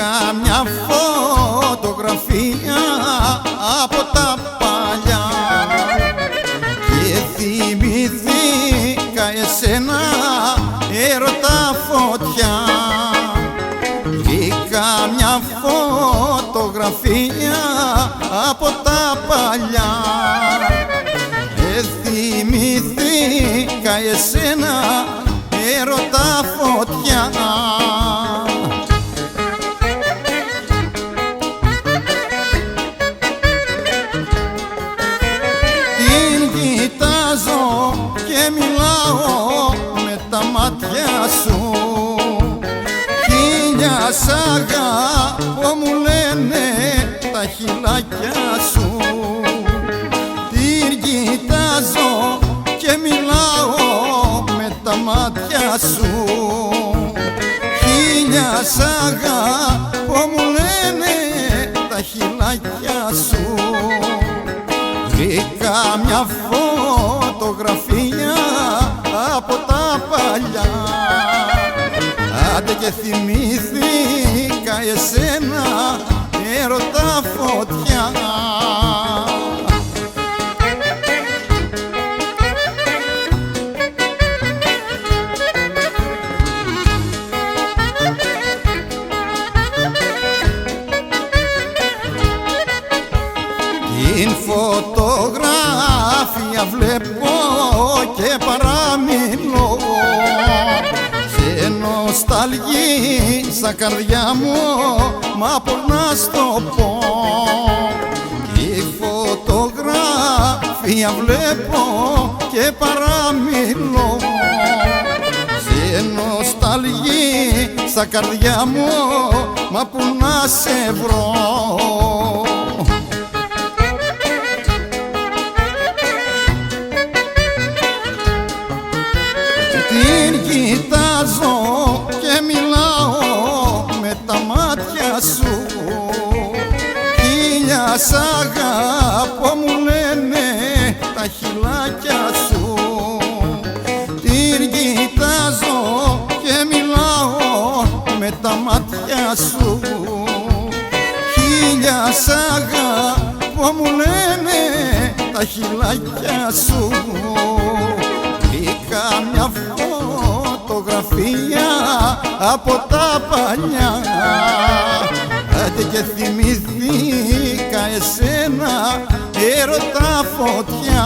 Βρήκα μια φωτογραφία από τα παλιά και θυμηθήκα εσένα, έρωτα φωτιά. Βρήκα μια φωτογραφία από τα παλιά, θυμηθήκα εσένα, έρωτα φωτιά. Και μιλάω με τα μάτια σου, χίλια σ' αγαπώ μου λένε τα χειλάκια σου. Την κοιτάζω και μιλάω με τα μάτια σου, χίλια σ' αγαπώ μου λένε τα χειλάκια σου. Βρήκα μια φωτογραφία από τα παλιά, άντε και θυμήθηκα εσένα, έρωτα φωτιά. Την φωτογραφία βλέπω και παραμιλώ, σε νοσταλγίσα καρδιά μου, μα πώς να στο πω. Τη φωτογραφία βλέπω και παραμιλώ, σε νοσταλγίσα καρδιά μου, μα που να σε βρω. Την κοιτάζω και μιλάω με τα μάτια σου, χίλια σ' αγαπώ μου λένε τα χειλάκια σου. Την κοιτάζω και μιλάω με τα μάτια σου, χίλια σ' αγαπώ μου λένε τα χειλάκια σου. Βρήκα μια φωτογραφία από τα παλιά, άντε και θυμηθήκα εσένα, έρωτα φωτιά.